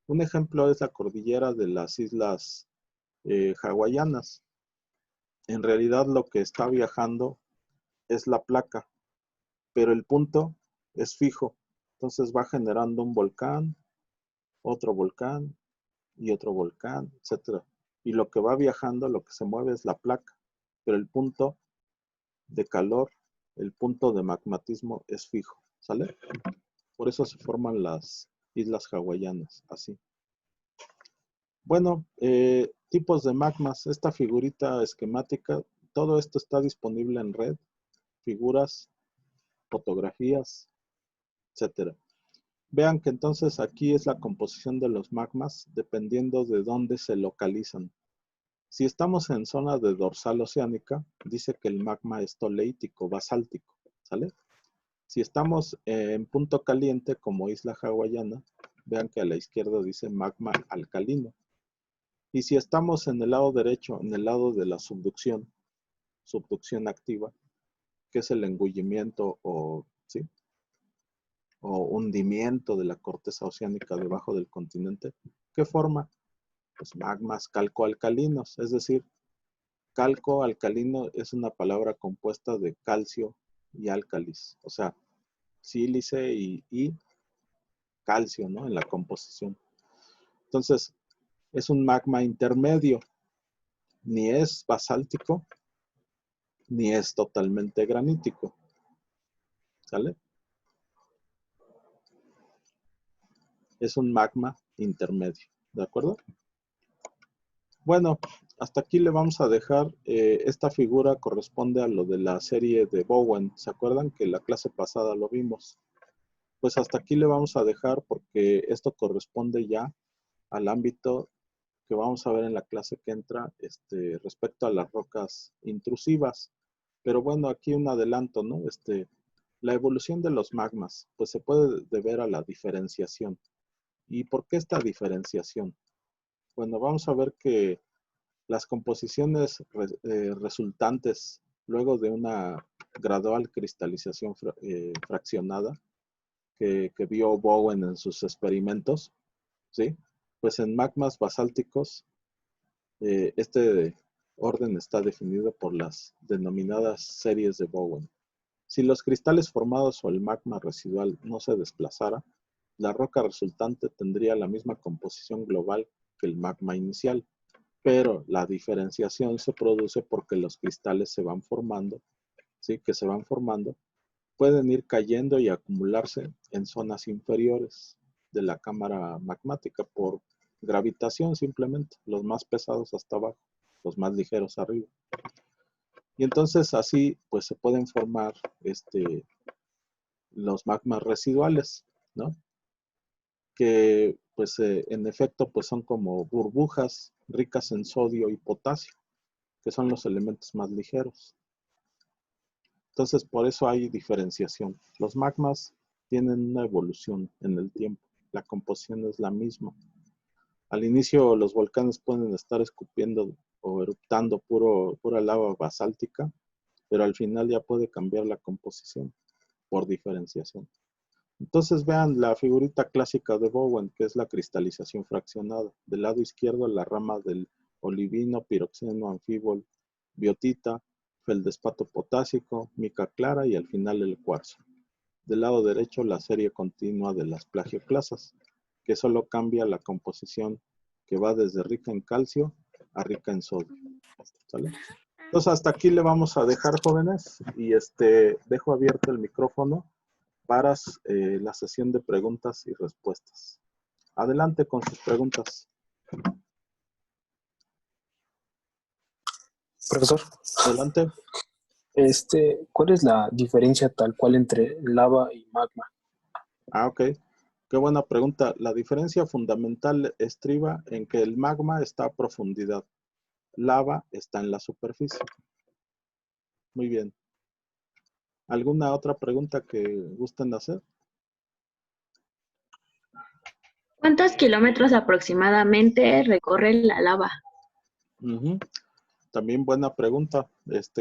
Un ejemplo es la cordillera de las islas hawaianas. En realidad lo que está viajando es la placa, pero el punto es fijo. Entonces va generando un volcán y otro volcán, etc. Y lo que va viajando, lo que se mueve es la placa, pero el punto de calor, el punto de magmatismo es fijo, ¿sale? Por eso se forman las islas hawaianas, así. Bueno, tipos de magmas. Esta figurita esquemática, todo esto está disponible en red, figuras, fotografías, etcétera. Vean que entonces aquí es la composición de los magmas dependiendo de dónde se localizan. Si estamos en zona de dorsal oceánica, dice que el magma es toleítico, basáltico, ¿sale? Si estamos en punto caliente como isla hawaiana, vean que a la izquierda dice magma alcalino. Y si estamos en el lado derecho, en el lado de la subducción activa, que es el engullimiento o, ¿sí? o hundimiento de la corteza oceánica debajo del continente, ¿qué forma? Pues magmas calcoalcalinos, es decir, calco alcalino es una palabra compuesta de calcio y álcalis, o sea, sílice y calcio, ¿no? En la composición. Entonces, es un magma intermedio, ni es basáltico, ni es totalmente granítico, ¿sale? Es un magma intermedio, ¿de acuerdo? Bueno, hasta aquí le vamos a dejar. Esta figura corresponde a lo de la serie de Bowen. ¿Se acuerdan que la clase pasada lo vimos? Pues hasta aquí le vamos a dejar porque esto corresponde ya al ámbito que vamos a ver en la clase que entra respecto a las rocas intrusivas. Pero bueno, aquí un adelanto, ¿no? La evolución de los magmas, pues se puede deber a la diferenciación. ¿Y por qué esta diferenciación? Bueno, vamos a ver que las composiciones resultantes luego de una gradual cristalización fraccionada que vio Bowen en sus experimentos, ¿sí? Pues en magmas basálticos, este orden está definido por las denominadas series de Bowen. Si los cristales formados o el magma residual no se desplazara, la roca resultante tendría la misma composición global que el magma inicial, pero la diferenciación se produce porque los cristales se van formando, ¿sí? Que se van formando, pueden ir cayendo y acumularse en zonas inferiores de la cámara magmática por gravitación simplemente, los más pesados hasta abajo, los más ligeros arriba. Y entonces así pues se pueden formar los magmas residuales, ¿no? Que pues en efecto pues son como burbujas ricas en sodio y potasio, que son los elementos más ligeros. Entonces por eso hay diferenciación. Los magmas tienen una evolución en el tiempo, la composición es la misma. Al inicio los volcanes pueden estar escupiendo o eruptando pura lava basáltica, pero al final ya puede cambiar la composición por diferenciación. Entonces vean la figurita clásica de Bowen, que es la cristalización fraccionada. Del lado izquierdo la rama del olivino, piroxeno, anfibol, biotita, feldespato potásico, mica clara y al final el cuarzo. Del lado derecho la serie continua de las plagioclasas, que solo cambia la composición, que va desde rica en calcio a rica en sodio. ¿Sale? Entonces hasta aquí le vamos a dejar, jóvenes, y dejo abierto el micrófono para la sesión de preguntas y respuestas. Adelante con sus preguntas. Profesor, Adelante. ¿cuál es la diferencia tal cual entre lava y magma? Ok. Qué buena pregunta. La diferencia fundamental estriba en que el magma está a profundidad. Lava está en la superficie. Muy bien. ¿Alguna otra pregunta que gusten hacer? ¿Cuántos kilómetros aproximadamente recorre la lava? Uh-huh. También buena pregunta.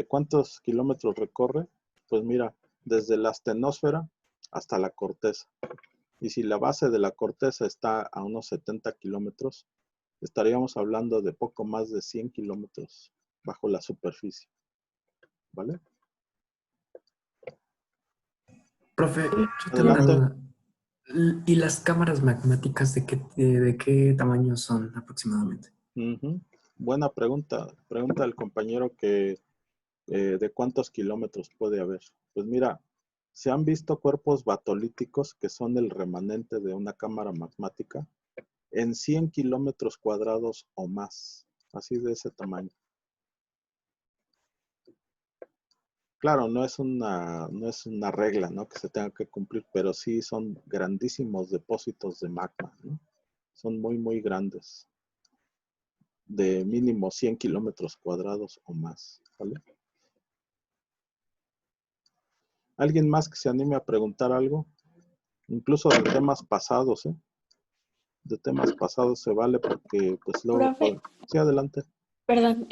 ¿Cuántos kilómetros recorre? Pues mira, desde la astenosfera hasta la corteza. Y si la base de la corteza está a unos 70 kilómetros, estaríamos hablando de poco más de 100 kilómetros bajo la superficie. ¿Vale? Profe, yo tengo una Adelante. duda. ¿Y las cámaras magmáticas de qué tamaño son aproximadamente? Uh-huh. Buena pregunta. Pregunta el compañero que de cuántos kilómetros puede haber. Pues mira, se han visto cuerpos batolíticos que son el remanente de una cámara magmática en 100 kilómetros cuadrados o más, así de ese tamaño. Claro, no es una regla, ¿no? Que se tenga que cumplir, pero sí son grandísimos depósitos de magma, ¿no? Son muy, muy grandes, de mínimo 100 kilómetros cuadrados o más, ¿vale? ¿Alguien más que se anime a preguntar algo? Incluso de temas pasados, ¿eh? De temas pasados se vale porque, pues, luego... Profe, Sí, adelante. perdón,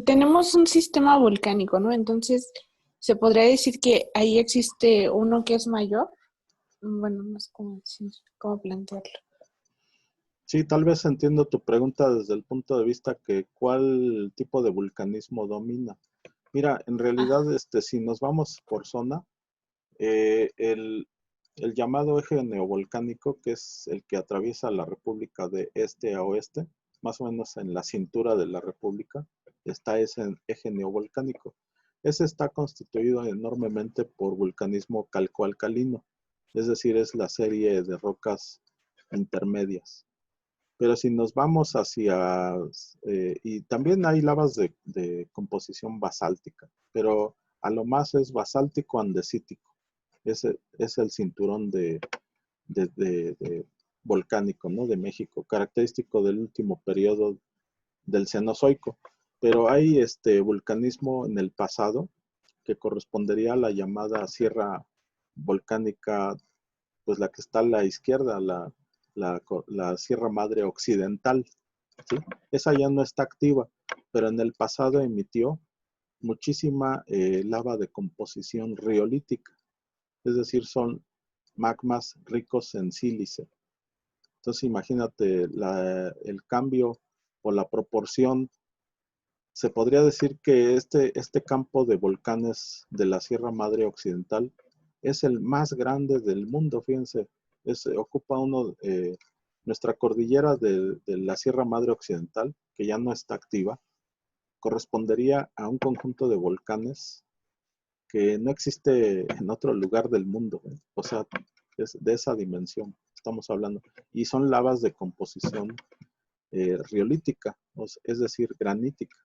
tenemos un sistema volcánico, ¿no? Entonces, ¿se podría decir que ahí existe uno que es mayor? Bueno, no sé cómo decir, cómo plantearlo. Sí, tal vez entiendo tu pregunta desde el punto de vista que cuál tipo de vulcanismo domina. Mira, en realidad, si nos vamos por zona, el llamado eje neovolcánico, que es el que atraviesa la República de este a oeste, más o menos en la cintura de la República, está ese eje neovolcánico. Ese está constituido enormemente por vulcanismo calcoalcalino, es decir, es la serie de rocas intermedias. Pero si nos vamos hacia, y también hay lavas de composición basáltica, pero a lo más es basáltico andesítico. Ese es el cinturón de volcánico, ¿no? De México, característico del último periodo del Cenozoico. Pero hay vulcanismo en el pasado que correspondería a la llamada sierra volcánica, pues la que está a la izquierda, la Sierra Madre Occidental, ¿sí? Esa ya no está activa, pero en el pasado emitió muchísima lava de composición riolítica, es decir, son magmas ricos en sílice. Entonces imagínate el cambio o la proporción. Se podría decir que este campo de volcanes de la Sierra Madre Occidental es el más grande del mundo, fíjense. Ocupa nuestra cordillera de la Sierra Madre Occidental, que ya no está activa, correspondería a un conjunto de volcanes que no existe en otro lugar del mundo. O sea, es de esa dimensión estamos hablando. Y son lavas de composición riolítica, es decir, granítica.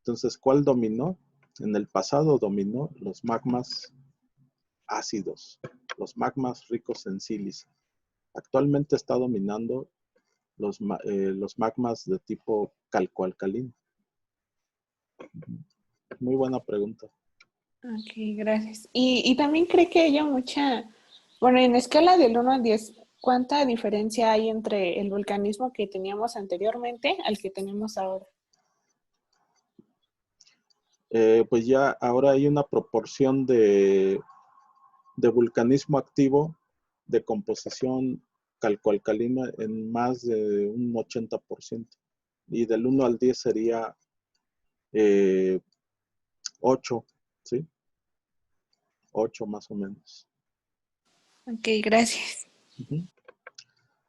Entonces, ¿cuál dominó? En el pasado dominó los magmas ácidos, los magmas ricos en sílice. Actualmente está dominando los magmas de tipo calcoalcalino. Muy buena pregunta. Ok, gracias. Y también cree que haya bueno, en escala del 1 al 10, ¿cuánta diferencia hay entre el volcanismo que teníamos anteriormente al que tenemos ahora? Pues ya ahora hay una proporción de vulcanismo activo de composición calcoalcalina en más de un 80%. Y del 1 al 10 sería 8, ¿sí? 8 más o menos. Ok, gracias. Uh-huh.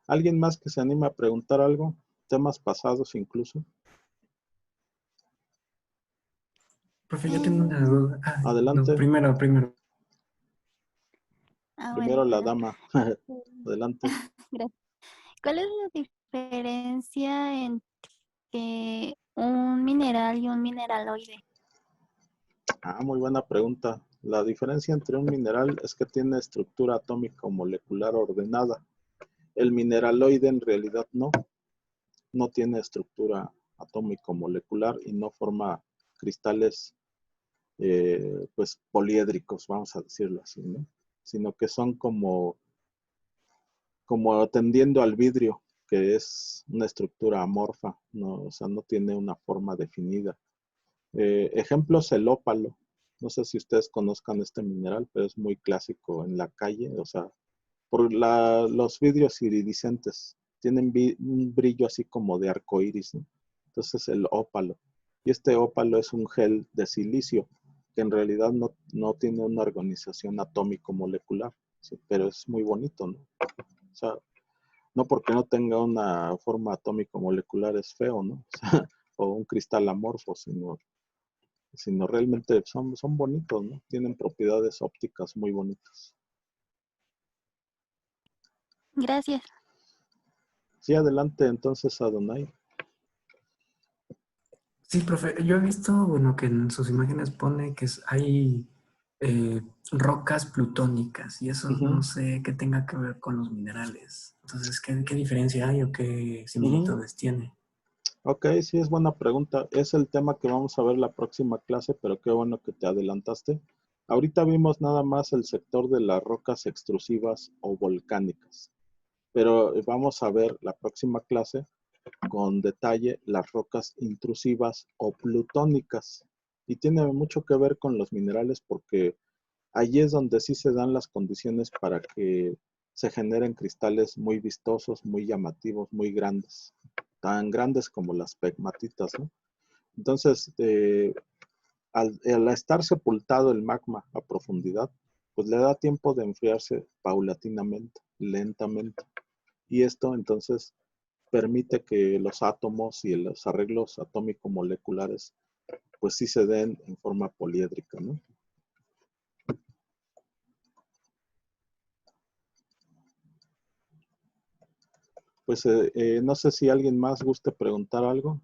¿Alguien más que se anime a preguntar algo? Temas pasados incluso. Profe, yo tengo una duda. Adelante. No, primero. Primero Bueno, la dama. Adelante. gracias. ¿Cuál es la diferencia entre un mineral y un mineraloide? Muy buena pregunta. La diferencia entre un mineral es que tiene estructura atómica o molecular ordenada. El mineraloide en realidad no tiene estructura atómico molecular y no forma cristales pues poliédricos, vamos a decirlo así, ¿no? Sino que son como tendiendo al vidrio, que es una estructura amorfa, ¿no? O sea, no tiene una forma definida. Ejemplos, el ópalo. No sé si ustedes conozcan este mineral, pero es muy clásico en la calle, o sea, por los vidrios iridiscentes tienen un brillo así como de arco iris, ¿no? Entonces el ópalo. Y este ópalo es un gel de silicio que en realidad no tiene una organización atómico-molecular, ¿sí? Pero es muy bonito, ¿no? O sea, no porque no tenga una forma atómico-molecular es feo, ¿no? O sea, o un cristal amorfo, sino realmente son bonitos, ¿no? Tienen propiedades ópticas muy bonitas. Gracias. Sí, adelante entonces, Adonai. Sí, profe, yo he visto, bueno, que en sus imágenes pone que hay rocas plutónicas y eso no sé qué tenga que ver con los minerales. Entonces, ¿qué diferencia hay o qué similitudes tiene? Ok, sí, es buena pregunta. Es el tema que vamos a ver la próxima clase, pero qué bueno que te adelantaste. Ahorita vimos nada más el sector de las rocas extrusivas o volcánicas, pero vamos a ver la próxima clase con detalle las rocas intrusivas o plutónicas. Y tiene mucho que ver con los minerales porque allí es donde sí se dan las condiciones para que se generen cristales muy vistosos, muy llamativos, muy grandes, tan grandes como las pegmatitas, ¿no? Entonces, al estar sepultado el magma a profundidad, pues le da tiempo de enfriarse paulatinamente, lentamente. Y esto entonces permite que los átomos y los arreglos atómico-moleculares pues sí se den en forma poliédrica, ¿no? Pues no sé si alguien más guste preguntar algo.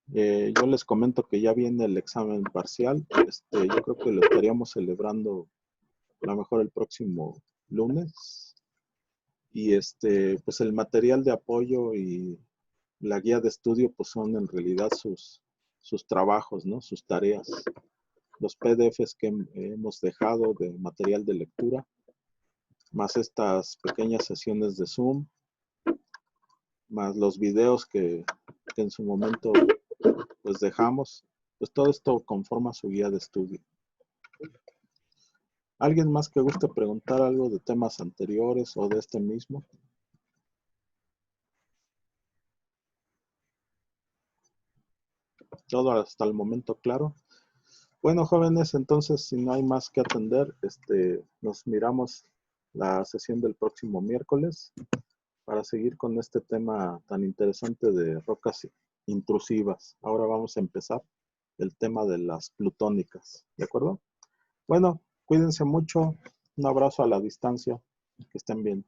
Yo les comento que ya viene el examen parcial. Yo creo que lo estaríamos celebrando a lo mejor el próximo lunes. Y pues el material de apoyo y la guía de estudio pues son en realidad sus trabajos, ¿no? Sus tareas. Los PDFs que hemos dejado de material de lectura, más estas pequeñas sesiones de Zoom, más los videos que en su momento pues dejamos, pues todo esto conforma su guía de estudio. ¿Alguien más que guste preguntar algo de temas anteriores o de este mismo? Todo hasta el momento claro. Bueno, jóvenes, entonces si no hay más que atender, nos miramos la sesión del próximo miércoles para seguir con este tema tan interesante de rocas intrusivas. Ahora vamos a empezar el tema de las plutónicas, ¿de acuerdo? Bueno, cuídense mucho. Un abrazo a la distancia. Que estén bien.